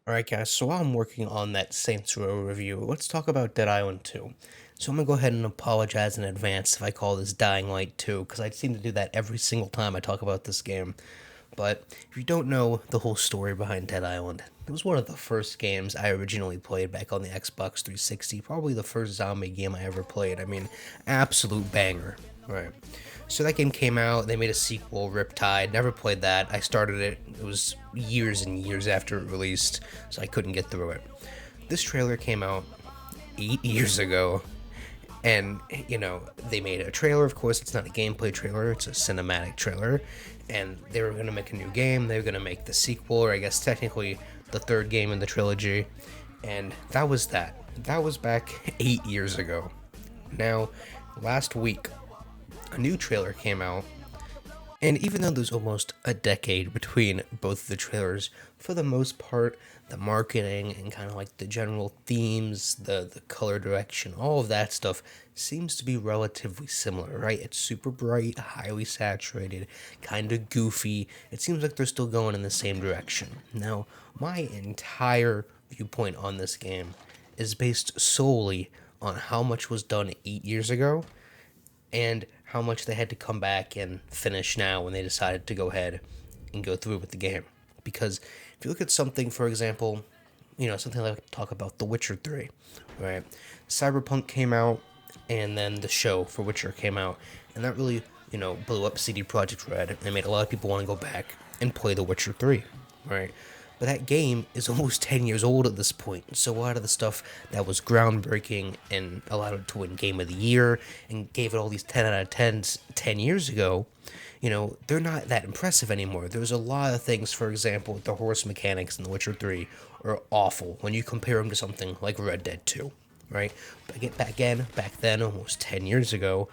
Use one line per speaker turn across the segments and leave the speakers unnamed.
Alright guys, so while I'm working on that Saints Row review, let's talk about Dead Island 2. So I'm gonna go ahead and apologize in advance if I call this Dying Light 2, because I seem to do that every single time I talk about this game. But if you don't know the whole story behind Dead Island, it was one of the first games I originally played back on the Xbox 360, probably the first zombie game I ever played. I mean, absolute banger. Right. So that game came out, they made a sequel, Riptide. Never played that. I started it. It was years and years after it released, so I couldn't get through it. This trailer came out 8 years ago, and they made a trailer. Of course, it's not a gameplay trailer, it's a cinematic trailer. And they were going to make a new game, they were going to make the sequel, or I guess technically the third game in the trilogy. And that was that. That was back 8 years ago. Now, last week, a new trailer came out, and even though there's almost a decade between both of the trailers, for the most part, the marketing and kind of like the general themes, the color direction, all of that stuff seems to be relatively similar, right? It's super bright, highly saturated, kind of goofy. It seems like they're still going in the same direction. Now, my entire viewpoint on this game is based solely on how much was done 8 years ago and how much they had to come back and finish now when they decided to go ahead and go through with the game. Because if you look at something, for example, something like talk about The Witcher 3, right? Cyberpunk came out, and then the show for Witcher came out, and that really, blew up CD Projekt Red and made a lot of people want to go back and play The Witcher 3, right? But that game is almost 10 years old at this point, so a lot of the stuff that was groundbreaking and allowed it to win Game of the Year and gave it all these 10 out of 10s 10 years ago, they're not that impressive anymore. There's a lot of things, for example, the horse mechanics in The Witcher 3 are awful when you compare them to something like Red Dead 2, right? But back then, almost 10 years ago,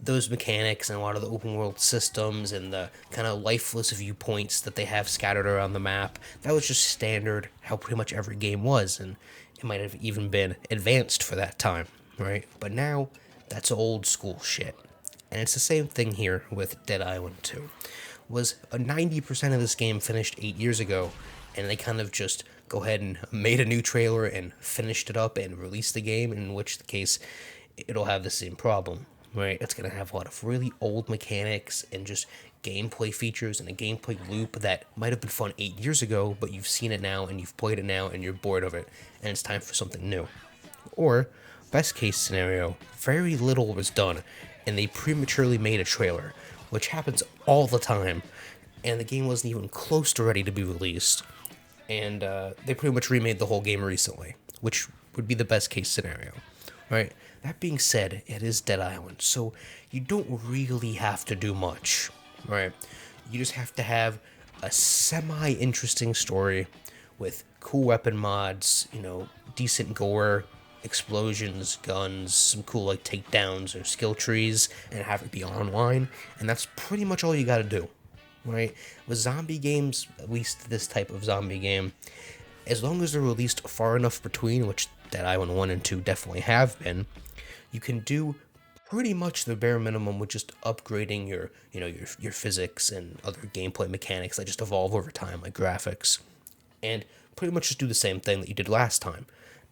those mechanics and a lot of the open world systems and the kind of lifeless viewpoints that they have scattered around the map, that was just standard how pretty much every game was, and it might have even been advanced for that time, right? But now, that's old school shit. And it's the same thing here with Dead Island 2. Was a 90% of this game finished 8 years ago, and they kind of just go ahead and made a new trailer and finished it up and released the game, in which the case it'll have the same problem, right? It's going to have a lot of really old mechanics and just gameplay features and a gameplay loop that might have been fun 8 years ago, but you've seen it now and you've played it now and you're bored of it, and it's time for something new. Or, best case scenario, very little was done, and they prematurely made a trailer, which happens all the time, and the game wasn't even close to ready to be released, and they pretty much remade the whole game recently, which would be the best case scenario, right? That being said, it is Dead Island, so you don't really have to do much, right? You just have to have a semi-interesting story with cool weapon mods, decent gore, explosions, guns, some cool like takedowns or skill trees, and have it be online, and that's pretty much all you gotta do, right? With zombie games, at least this type of zombie game, as long as they're released far enough between, which Dead Island 1 and 2 definitely have been, you can do pretty much the bare minimum with just upgrading your physics and other gameplay mechanics that just evolve over time, like graphics, and pretty much just do the same thing that you did last time.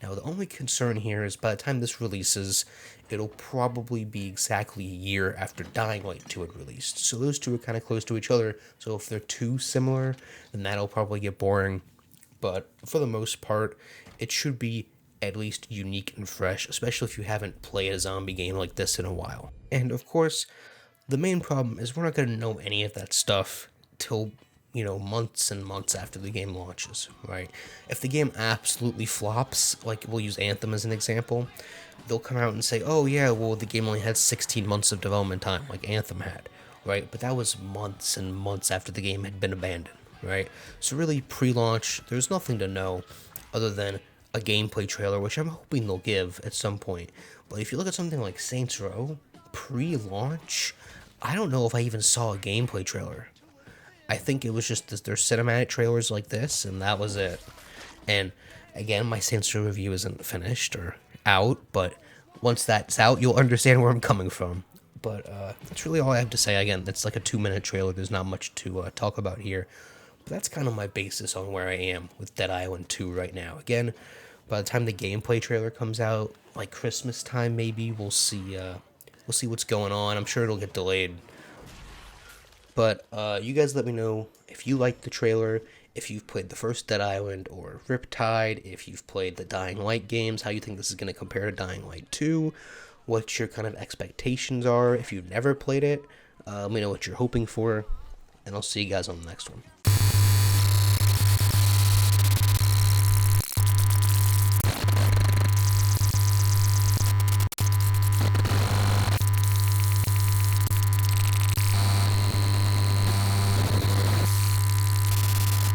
Now, the only concern here is by the time this releases, it'll probably be exactly a year after Dying Light 2 had released. So those two are kind of close to each other, so if they're too similar, then that'll probably get boring. But for the most part, it should be at least unique and fresh, especially if you haven't played a zombie game like this in a while. And of course, the main problem is we're not going to know any of that stuff till months and months after the game launches, right? If the game absolutely flops, like we'll use Anthem as an example, they'll come out and say, oh yeah, well the game only had 16 months of development time, like Anthem had, right? But that was months and months after the game had been abandoned, right? So really, pre-launch, there's nothing to know other than a gameplay trailer, which I'm hoping they'll give at some point. But if you look at something like Saints Row, pre-launch, I don't know if I even saw a gameplay trailer. I think it was just their cinematic trailers like this, and that was it. And again, my Saints Row review isn't finished or out, but once that's out, you'll understand where I'm coming from. But that's really all I have to say. Again, it's like a 2-minute trailer. There's not much to talk about here. But that's kind of my basis on where I am with Dead Island 2 right now. Again, by the time the gameplay trailer comes out, like Christmas time maybe, we'll see what's going on. I'm sure it'll get delayed. But you guys let me know if you liked the trailer, if you've played the first Dead Island or Riptide, if you've played the Dying Light games, how you think this is going to compare to Dying Light 2, what your kind of expectations are. If you've never played it, let me know what you're hoping for, and I'll see you guys on the next one.